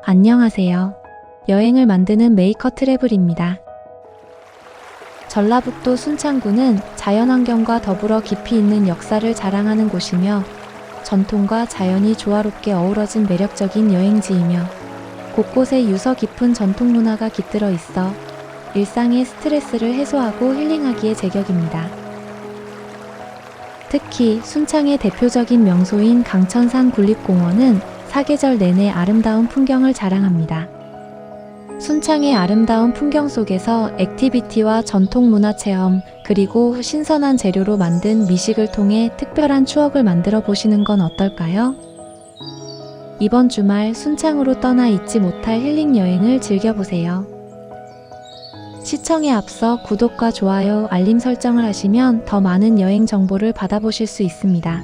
안녕하세요. 여행을 만드는 메이커 트래블입니다. 전라북도 순창군은 자연환경과 더불어 깊이 있는 역사를 자랑하는 곳이며 전통과 자연이 조화롭게 어우러진 매력적인 여행지이며 곳곳에 유서 깊은 전통 문화가 깃들어 있어 일상의 스트레스를 해소하고 힐링하기에 제격입니다. 특히 순창의 대표적인 명소인 강천산 국립공원은 사계절 내내 아름다운 풍경을 자랑합니다. 순창의 아름다운 풍경 속에서 액티비티와 전통 문화 체험, 그리고 신선한 재료로 만든 미식을 통해 특별한 추억을 만들어 보시는 건 어떨까요? 이번 주말 순창으로 떠나 잊지 못할 힐링 여행을 즐겨보세요. 시청에 앞서 구독과 좋아요, 알림 설정을 하시면 더 많은 여행 정보를 받아보실 수 있습니다.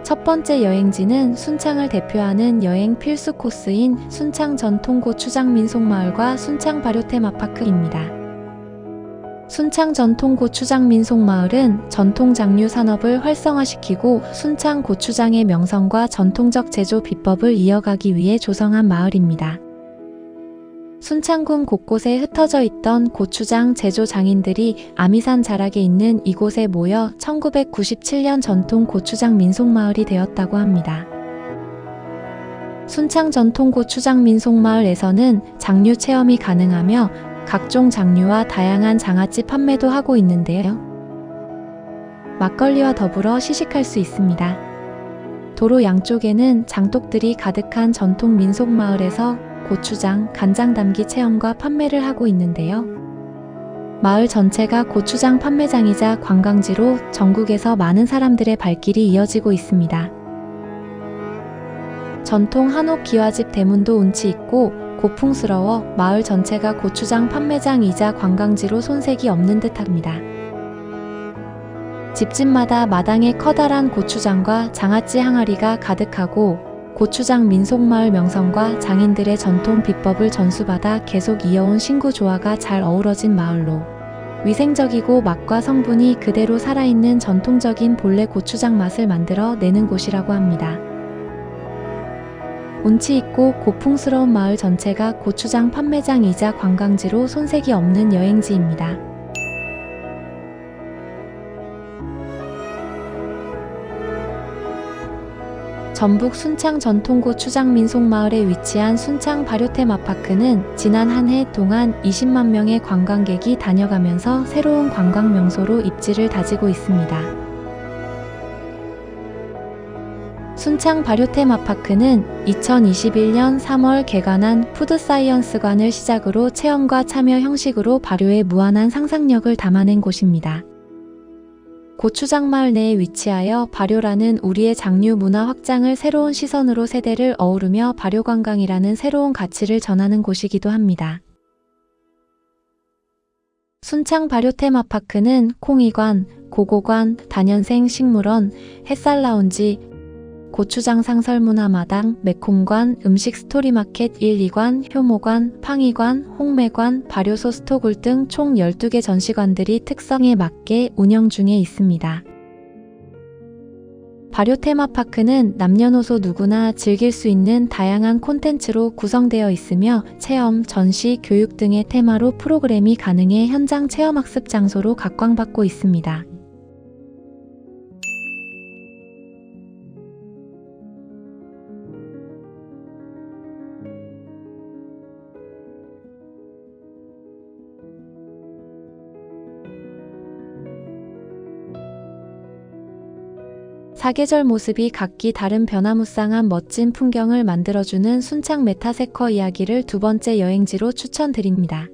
첫 번째 여행지는 순창을 대표하는 여행 필수 코스인 순창 전통 고추장 민속마을과 순창 발효 테마파크입니다. 순창 전통 고추장 민속마을은 전통 장류 산업을 활성화시키고 순창 고추장의 명성과 전통적 제조 비법을 이어가기 위해 조성한 마을입니다. 순창군 곳곳에 흩어져 있던 고추장 제조 장인들이 아미산 자락에 있는 이곳에 모여 1997년 전통 고추장 민속마을이 되었다고 합니다. 순창 전통 고추장 민속마을에서는 장류 체험이 가능하며 각종 장류와 다양한 장아찌 판매도 하고 있는데요. 막걸리와 더불어 시식할 수 있습니다. 도로 양쪽에는 장독들이 가득한 전통 민속마을에서 고추장, 간장 담기 체험과 판매를 하고 있는데요. 마을 전체가 고추장 판매장이자 관광지로 전국에서 많은 사람들의 발길이 이어지고 있습니다. 전통 한옥 기와집 대문도 운치 있고 고풍스러워 마을 전체가 고추장 판매장이자 관광지로 손색이 없는 듯합니다. 집집마다 마당에 커다란 고추장과 장아찌 항아리가 가득하고 고추장 민속마을 명성과 장인들의 전통 비법을 전수받아 계속 이어온 신구 조화가 잘 어우러진 마을로 위생적이고 맛과 성분이 그대로 살아있는 전통적인 본래 고추장 맛을 만들어 내는 곳이라고 합니다. 운치 있고 고풍스러운 마을 전체가 고추장 판매장이자 관광지로 손색이 없는 여행지입니다. 전북 순창 전통 고추장 민속마을에 위치한 순창 발효 테마파크는 지난 한 해 동안 20만 명의 관광객이 다녀가면서 새로운 관광 명소로 입지를 다지고 있습니다. 순창 발효 테마파크는 2021년 3월 개관한 푸드사이언스관을 시작으로 체험과 참여 형식으로 발효의 무한한 상상력을 담아낸 곳입니다. 고추장 마을 내에 위치하여 발효라는 우리의 장류 문화 확장을 새로운 시선으로 세대를 어우르며 발효관광이라는 새로운 가치를 전하는 곳이기도 합니다. 순창 발효 테마파크는 콩이관, 고고관, 다년생 식물원, 햇살 라운지, 고추장 상설 문화마당, 매콤관, 음식 스토리마켓 1, 2관, 효모관, 팡이관, 홍매관, 발효소 스토굴 등 총 12개 전시관들이 특성에 맞게 운영 중에 있습니다. 발효 테마파크는 남녀노소 누구나 즐길 수 있는 다양한 콘텐츠로 구성되어 있으며 체험, 전시, 교육 등의 테마로 프로그램이 가능해 현장 체험학습 장소로 각광받고 있습니다. 사계절 모습이 각기 다른 변화무쌍한 멋진 풍경을 만들어주는 순창 메타세커 이야기를 두 번째 여행지로 추천드립니다.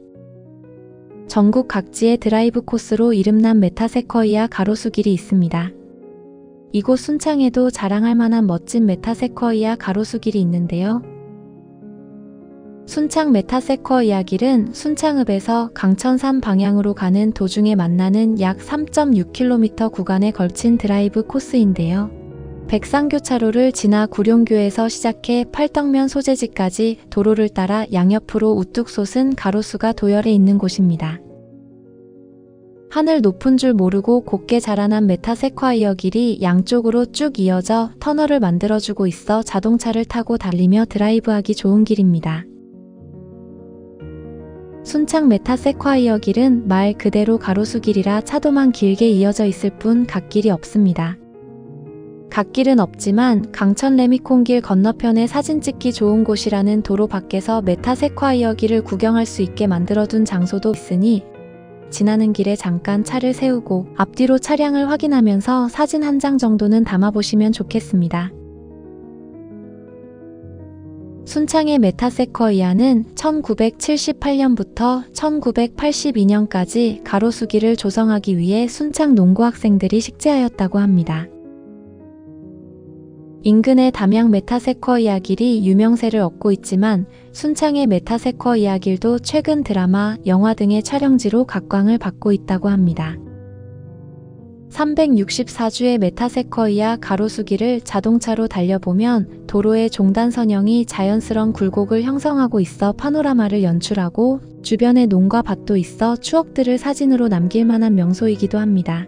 전국 각지의 드라이브 코스로 이름난 메타세커이아 가로수길이 있습니다. 이곳 순창에도 자랑할 만한 멋진 메타세커이아 가로수길이 있는데요. 순창 메타세커이아 길은 순창읍에서 강천산 방향으로 가는 도중에 만나는 약 3.6km 구간에 걸친 드라이브 코스인데요. 백상교차로를 지나 구룡교에서 시작해 팔덕면 소재지까지 도로를 따라 양옆으로 우뚝 솟은 가로수가 도열해 있는 곳입니다. 하늘 높은 줄 모르고 곱게 자라난 메타세콰이어 길이 양쪽으로 쭉 이어져 터널을 만들어주고 있어 자동차를 타고 달리며 드라이브하기 좋은 길입니다. 순창 메타세콰이어 길은 말 그대로 가로수길이라 차도만 길게 이어져 있을 뿐 갓길이 없습니다. 갓길은 없지만 강천 레미콘길 건너편에 사진 찍기 좋은 곳이라는 도로 밖에서 메타세콰이어 길을 구경할 수 있게 만들어둔 장소도 있으니 지나는 길에 잠깐 차를 세우고 앞뒤로 차량을 확인하면서 사진 한 장 정도는 담아보시면 좋겠습니다. 순창의 메타세쿼이아는 1978년부터 1982년까지 가로수길을 조성하기 위해 순창 농고 학생들이 식재하였다고 합니다. 인근의 담양 메타세쿼이아 길이 유명세를 얻고 있지만 순창의 메타세쿼이아 길도 최근 드라마, 영화 등의 촬영지로 각광을 받고 있다고 합니다. 364주의 메타세쿼이아 가로수길을 자동차로 달려보면 도로의 종단선형이 자연스런 굴곡을 형성하고 있어 파노라마를 연출하고 주변에 논과 밭도 있어 추억들을 사진으로 남길 만한 명소이기도 합니다.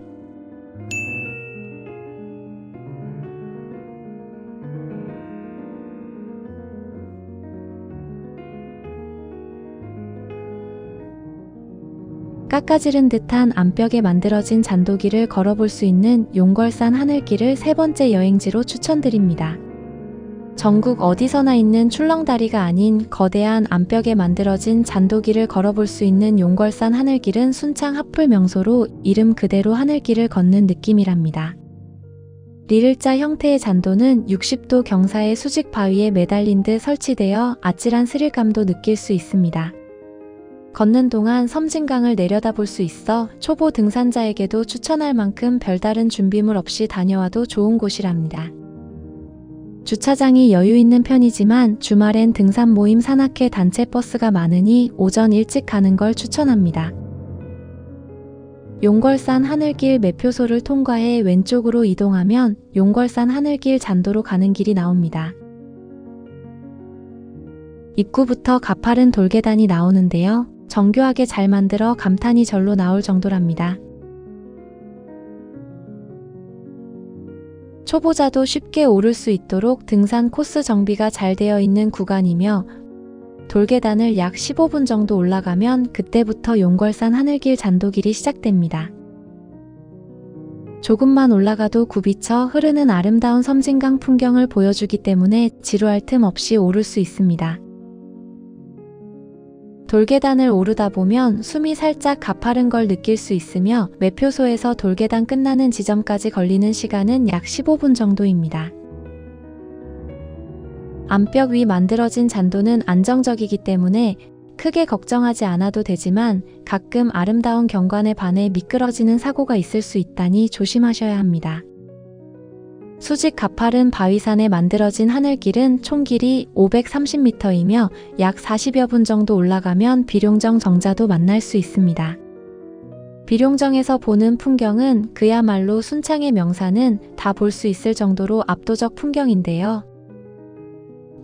깎아지른 듯한 암벽에 만들어진 잔도길을 걸어볼 수 있는 용걸산 하늘길을 세 번째 여행지로 추천드립니다. 전국 어디서나 있는 출렁다리가 아닌 거대한 암벽에 만들어진 잔도길을 걸어볼 수 있는 용걸산 하늘길은 순창 핫플 명소로 이름 그대로 하늘길을 걷는 느낌이랍니다. 리을자 형태의 잔도는 60도 경사의 수직 바위에 매달린 듯 설치되어 아찔한 스릴감도 느낄 수 있습니다. 걷는 동안 섬진강을 내려다볼 수 있어 초보 등산자에게도 추천할 만큼 별다른 준비물 없이 다녀와도 좋은 곳이랍니다. 주차장이 여유 있는 편이지만 주말엔 등산 모임 산악회 단체 버스가 많으니 오전 일찍 가는 걸 추천합니다. 용걸산 하늘길 매표소를 통과해 왼쪽으로 이동하면 용걸산 하늘길 잔도로 가는 길이 나옵니다. 입구부터 가파른 돌계단이 나오는데요. 정교하게 잘 만들어 감탄이 절로 나올 정도랍니다. 초보자도 쉽게 오를 수 있도록 등산 코스 정비가 잘 되어 있는 구간이며 돌계단을 약 15분 정도 올라가면 그때부터 용걸산 하늘길 잔도길이 시작됩니다. 조금만 올라가도 굽이쳐 흐르는 아름다운 섬진강 풍경을 보여주기 때문에 지루할 틈 없이 오를 수 있습니다. 돌계단을 오르다 보면 숨이 살짝 가파른 걸 느낄 수 있으며 매표소에서 돌계단 끝나는 지점까지 걸리는 시간은 약 15분 정도입니다. 암벽 위 만들어진 잔도는 안정적이기 때문에 크게 걱정하지 않아도 되지만 가끔 아름다운 경관에 반해 미끄러지는 사고가 있을 수 있다니 조심하셔야 합니다. 수직 가파른 바위산에 만들어진 하늘길은 총 길이 530m이며 약 40여 분 정도 올라가면 비룡정 정자도 만날 수 있습니다. 비룡정에서 보는 풍경은 그야말로 순창의 명산은 다 볼 수 있을 정도로 압도적 풍경인데요.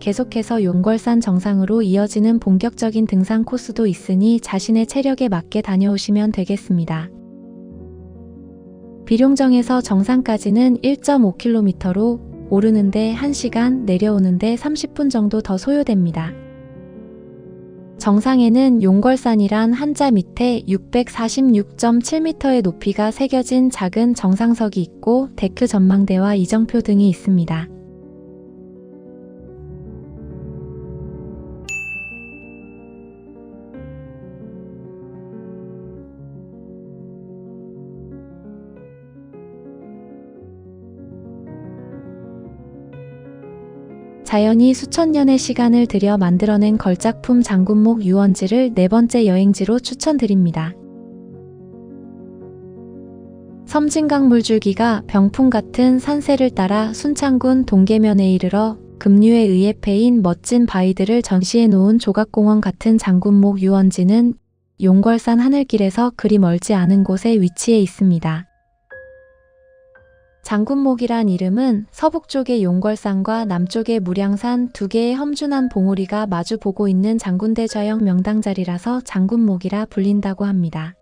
계속해서 용걸산 정상으로 이어지는 본격적인 등산 코스도 있으니 자신의 체력에 맞게 다녀오시면 되겠습니다. 비룡정에서 정상까지는 1.5km로 오르는데 1시간, 내려오는데 30분 정도 더 소요됩니다. 정상에는 용걸산이란 한자 밑에 646.7m의 높이가 새겨진 작은 정상석이 있고 데크 전망대와 이정표 등이 있습니다. 자연이 수천 년의 시간을 들여 만들어낸 걸작품 장군목 유원지를 네 번째 여행지로 추천드립니다. 섬진강 물줄기가 병풍 같은 산세를 따라 순창군 동계면에 이르러 급류에 의해 패인 멋진 바위들을 전시해 놓은 조각공원 같은 장군목 유원지는 용걸산 하늘길에서 그리 멀지 않은 곳에 위치해 있습니다. 장군목이란 이름은 서북쪽의 용걸산과 남쪽의 무량산 두 개의 험준한 봉우리가 마주 보고 있는 장군대 좌영 명당자리라서 장군목이라 불린다고 합니다.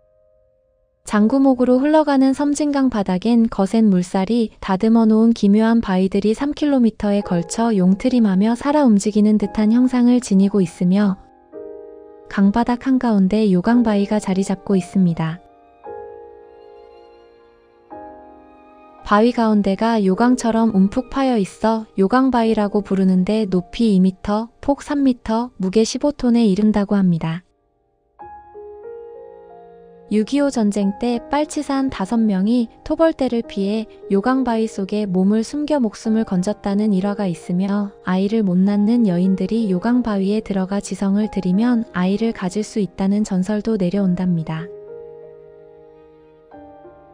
장구목으로 흘러가는 섬진강 바닥엔 거센 물살이 다듬어 놓은 기묘한 바위들이 3km에 걸쳐 용트림하며 살아 움직이는 듯한 형상을 지니고 있으며 강바닥 한가운데 요강바위가 자리 잡고 있습니다. 바위 가운데가 요강처럼 움푹 파여 있어 요강바위라고 부르는데 높이 2m, 폭 3m, 무게 15톤에 이른다고 합니다. 6.25 전쟁 때 빨치산 5명이 토벌대를 피해 요강바위 속에 몸을 숨겨 목숨을 건졌다는 일화가 있으며 아이를 못 낳는 여인들이 요강바위에 들어가 지성을 드리면 아이를 가질 수 있다는 전설도 내려온답니다.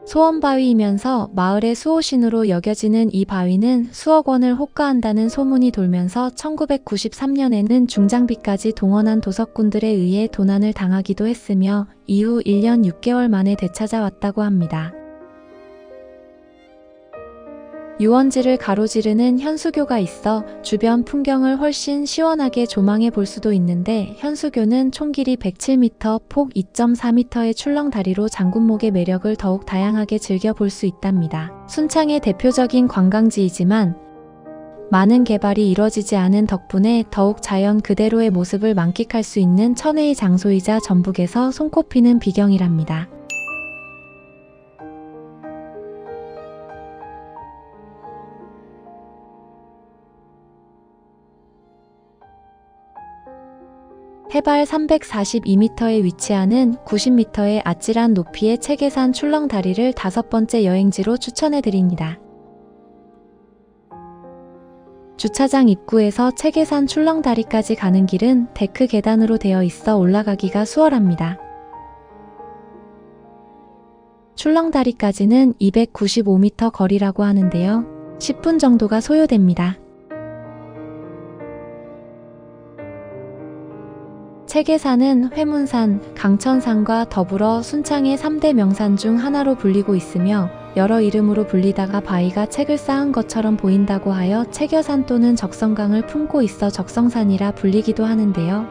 소원바위이면서 마을의 수호신으로 여겨지는 이 바위는 수억 원을 호가한다는 소문이 돌면서 1993년에는 중장비까지 동원한 도석꾼들에 의해 도난을 당하기도 했으며 이후 1년 6개월 만에 되찾아왔다고 합니다. 유원지를 가로지르는 현수교가 있어 주변 풍경을 훨씬 시원하게 조망해 볼 수도 있는데 현수교는 총 길이 107m, 폭 2.4m의 출렁다리로 장군목의 매력을 더욱 다양하게 즐겨볼 수 있답니다. 순창의 대표적인 관광지이지만 많은 개발이 이뤄지지 않은 덕분에 더욱 자연 그대로의 모습을 만끽할 수 있는 천혜의 장소이자 전북에서 손꼽히는 비경이랍니다. 해발 342m에 위치하는 90m의 아찔한 높이의 체계산 출렁다리를 5번째 여행지로 추천해드립니다. 주차장 입구에서 체계산 출렁다리까지 가는 길은 데크 계단으로 되어 있어 올라가기가 수월합니다. 출렁다리까지는 295m 거리라고 하는데요. 10분 정도가 소요됩니다. 체계산은 회문산, 강천산과 더불어 순창의 3대 명산 중 하나로 불리고 있으며 여러 이름으로 불리다가 바위가 책을 쌓은 것처럼 보인다고 하여 체겨산 또는 적성강을 품고 있어 적성산이라 불리기도 하는데요.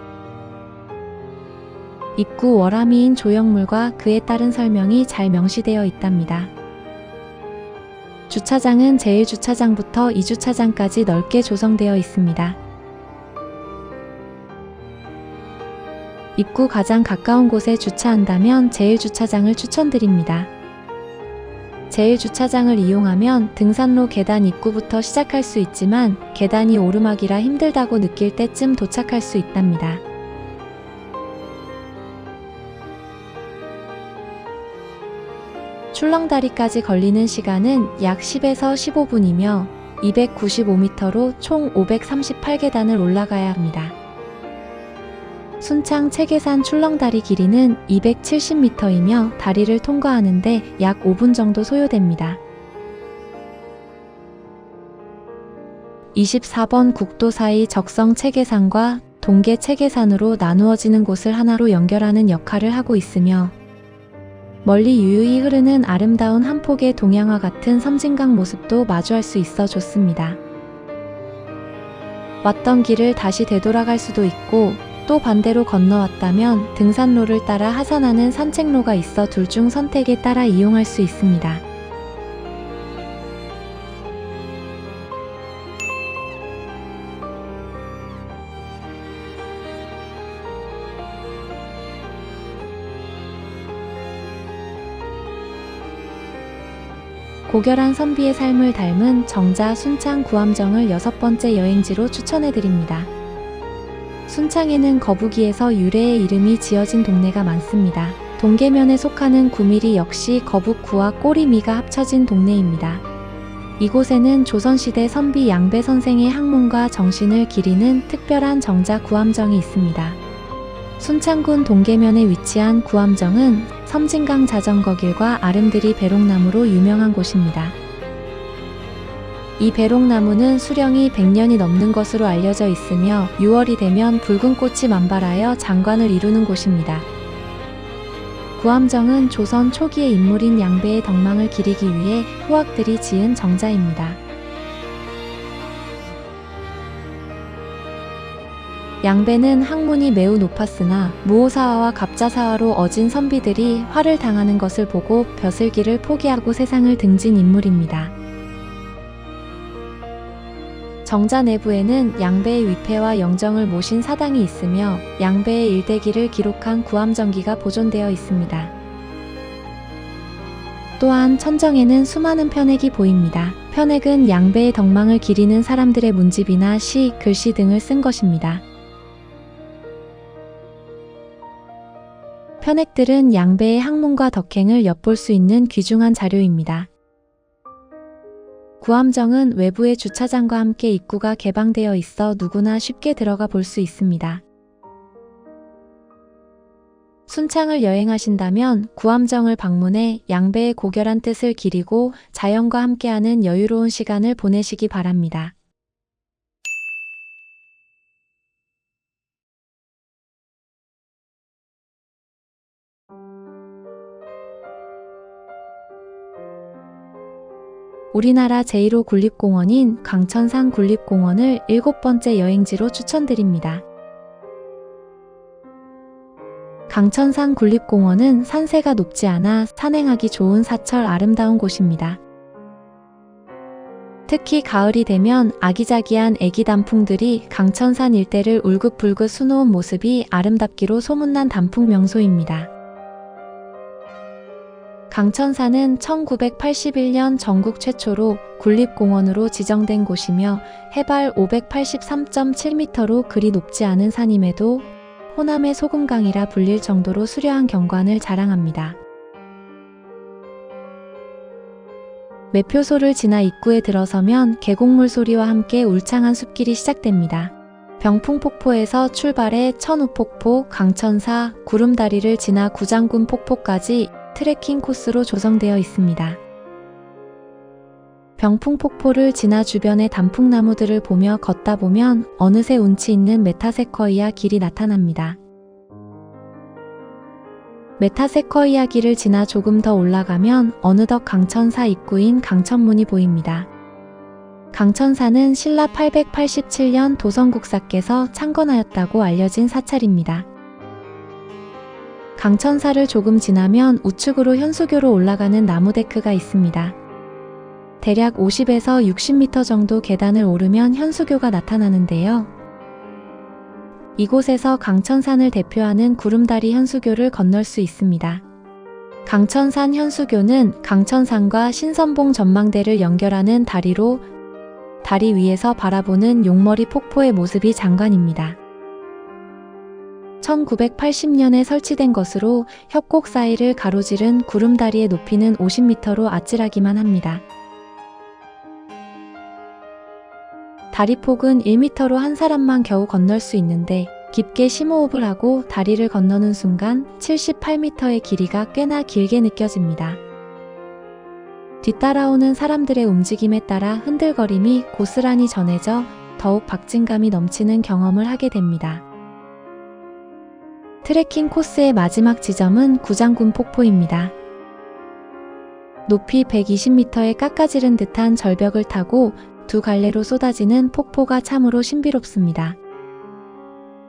입구 월암이인 조형물과 그에 따른 설명이 잘 명시되어 있답니다. 주차장은 제1주차장부터 2주차장까지 넓게 조성되어 있습니다. 입구 가장 가까운 곳에 주차한다면 제1주차장을 추천드립니다. 제1주차장을 이용하면 등산로 계단 입구부터 시작할 수 있지만 계단이 오르막이라 힘들다고 느낄 때쯤 도착할 수 있답니다. 출렁다리까지 걸리는 시간은 약 10에서 15분이며 295m로 총 538계단을 올라가야 합니다. 순창 체계산 출렁다리 길이는 270m이며 다리를 통과하는데 약 5분 정도 소요됩니다. 24번 국도 사이 적성 체계산과 동계 체계산으로 나누어지는 곳을 하나로 연결하는 역할을 하고 있으며 멀리 유유히 흐르는 아름다운 한 폭의 동양화 같은 섬진강 모습도 마주할 수 있어 좋습니다. 왔던 길을 다시 되돌아갈 수도 있고 또 반대로 건너왔다면 등산로를 따라 하산하는 산책로가 있어 둘 중 선택에 따라 이용할 수 있습니다. 고결한 선비의 삶을 닮은 정자 순창 구암정을 6번째 여행지로 추천해드립니다. 순창에는 거북이에서 유래의 이름이 지어진 동네가 많습니다. 동계면에 속하는 구미리 역시 거북구와 꼬리미가 합쳐진 동네입니다. 이곳에는 조선시대 선비 양배 선생의 학문과 정신을 기리는 특별한 정자 구암정이 있습니다. 순창군 동계면에 위치한 구암정은 섬진강 자전거길과 아름드리 배롱나무로 유명한 곳입니다. 이 배롱나무는 수령이 100년이 넘는 것으로 알려져 있으며 6월이 되면 붉은 꽃이 만발하여 장관을 이루는 곳입니다. 구암정은 조선 초기의 인물인 양배의 덕망을 기리기 위해 후학들이 지은 정자입니다. 양배는 학문이 매우 높았으나 무오사화와 갑자사화로 어진 선비들이 화를 당하는 것을 보고 벼슬기를 포기하고 세상을 등진 인물입니다. 정자 내부에는 양배의 위패와 영정을 모신 사당이 있으며 양배의 일대기를 기록한 구암정기가 보존되어 있습니다. 또한 천정에는 수많은 편액이 보입니다. 편액은 양배의 덕망을 기리는 사람들의 문집이나 시, 글씨 등을 쓴 것입니다. 편액들은 양배의 학문과 덕행을 엿볼 수 있는 귀중한 자료입니다. 구암정은 외부의 주차장과 함께 입구가 개방되어 있어 누구나 쉽게 들어가 볼 수 있습니다. 순창을 여행하신다면 구암정을 방문해 양배의 고결한 뜻을 기리고 자연과 함께하는 여유로운 시간을 보내시기 바랍니다. 우리나라 제1호 국립공원인 강천산 국립공원을 7번째 여행지로 추천드립니다. 강천산 국립공원은 산세가 높지 않아 산행하기 좋은 사철 아름다운 곳입니다. 특히 가을이 되면 아기자기한 애기 단풍들이 강천산 일대를 울긋불긋 수놓은 모습이 아름답기로 소문난 단풍 명소입니다. 강천산은 1981년 전국 최초로 국립공원으로 지정된 곳이며 해발 583.7m로 그리 높지 않은 산임에도 호남의 소금강이라 불릴 정도로 수려한 경관을 자랑합니다. 매표소를 지나 입구에 들어서면 계곡물 소리와 함께 울창한 숲길이 시작됩니다. 병풍폭포에서 출발해 천우폭포, 강천사, 구름다리를 지나 구장군 폭포까지 트레킹 코스로 조성되어 있습니다. 병풍폭포를 지나 주변의 단풍나무들을 보며 걷다 보면 어느새 운치 있는 메타세커이아 길이 나타납니다. 메타세커이아 길을 지나 조금 더 올라가면 어느덧 강천사 입구인 강천문이 보입니다. 강천사는 신라 887년 도성국사께서 창건하였다고 알려진 사찰입니다. 강천사를 조금 지나면 우측으로 현수교로 올라가는 나무데크가 있습니다. 대략 50에서 60m 정도 계단을 오르면 현수교가 나타나는데요. 이곳에서 강천산을 대표하는 구름다리 현수교를 건널 수 있습니다. 강천산 현수교는 강천산과 신선봉 전망대를 연결하는 다리로 다리 위에서 바라보는 용머리 폭포의 모습이 장관입니다. 1980년에 설치된 것으로 협곡 사이를 가로지른 구름다리의 높이는 50m로 아찔하기만 합니다. 다리폭은 1m로 한 사람만 겨우 건널 수 있는데 깊게 심호흡을 하고 다리를 건너는 순간 78m의 길이가 꽤나 길게 느껴집니다. 뒤따라오는 사람들의 움직임에 따라 흔들거림이 고스란히 전해져 더욱 박진감이 넘치는 경험을 하게 됩니다. 트레킹 코스의 마지막 지점은 구장군 폭포입니다. 높이 120m의 깎아지른 듯한 절벽을 타고 두 갈래로 쏟아지는 폭포가 참으로 신비롭습니다.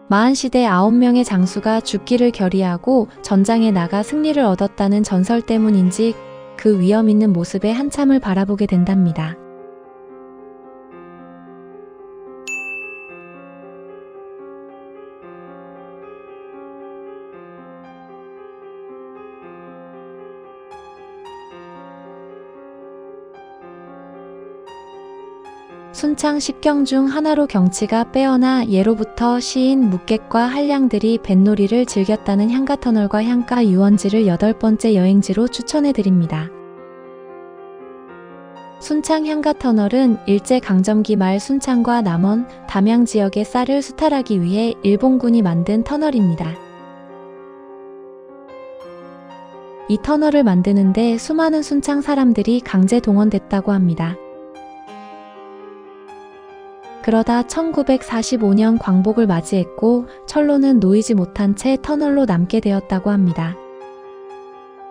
마한시대 9명의 장수가 죽기를 결의하고 전장에 나가 승리를 얻었다는 전설 때문인지 그 위험 있는 모습에 한참을 바라보게 된답니다. 순창 10경 중 하나로 경치가 빼어나 예로부터 시인 묵객과 한량들이 뱃놀이를 즐겼다는 향가터널과 향가 유원지를 8번째 여행지로 추천해드립니다. 순창 향가터널은 일제강점기 말 순창과 남원, 담양 지역의 쌀을 수탈하기 위해 일본군이 만든 터널입니다. 이 터널을 만드는데 수많은 순창 사람들이 강제 동원됐다고 합니다. 그러다 1945년 광복을 맞이했고 철로는 놓이지 못한 채 터널로 남게 되었다고 합니다.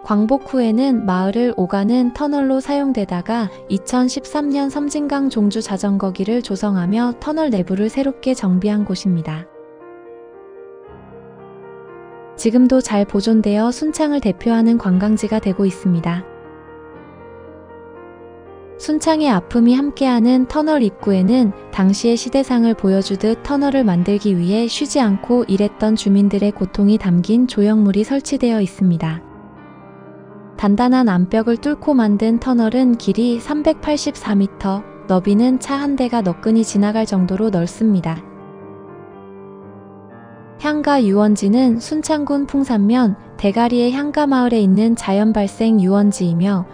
광복 후에는 마을을 오가는 터널로 사용되다가 2013년 섬진강 종주 자전거길을 조성하며 터널 내부를 새롭게 정비한 곳입니다. 지금도 잘 보존되어 순창을 대표하는 관광지가 되고 있습니다. 순창의 아픔이 함께하는 터널 입구에는 당시의 시대상을 보여주듯 터널을 만들기 위해 쉬지 않고 일했던 주민들의 고통이 담긴 조형물이 설치되어 있습니다. 단단한 암벽을 뚫고 만든 터널은 길이 384m, 너비는 차 한 대가 너끈히 지나갈 정도로 넓습니다. 향가 유원지는 순창군 풍산면 대가리의 향가마을에 있는 자연발생 유원지이며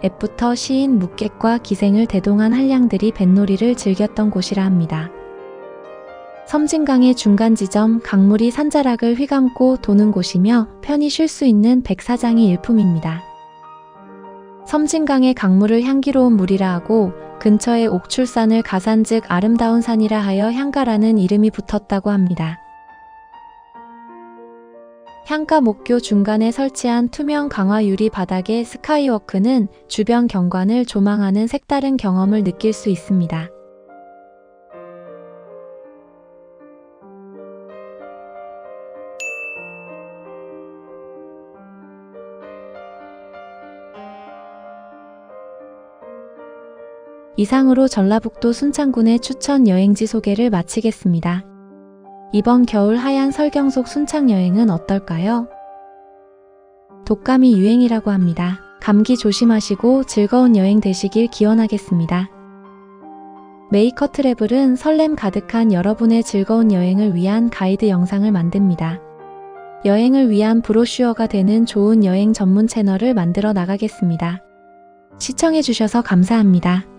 옛부터 시인 묵객과 기생을 대동한 한량들이 뱃놀이를 즐겼던 곳이라 합니다. 섬진강의 중간 지점 강물이 산자락을 휘감고 도는 곳이며 편히 쉴 수 있는 백사장이 일품입니다. 섬진강의 강물을 향기로운 물이라 하고 근처의 옥출산을 가산 즉 아름다운 산이라 하여 향가라는 이름이 붙었다고 합니다. 향가 목교 중간에 설치한 투명 강화 유리 바닥의 스카이워크는 주변 경관을 조망하는 색다른 경험을 느낄 수 있습니다. 이상으로 전라북도 순창군의 추천 여행지 소개를 마치겠습니다. 이번 겨울 하얀 설경속 순창 여행은 어떨까요? 독감이 유행이라고 합니다. 감기 조심하시고 즐거운 여행 되시길 기원하겠습니다. 메이커 트래블은 설렘 가득한 여러분의 즐거운 여행을 위한 가이드 영상을 만듭니다. 여행을 위한 브로슈어가 되는 좋은 여행 전문 채널을 만들어 나가겠습니다. 시청해주셔서 감사합니다.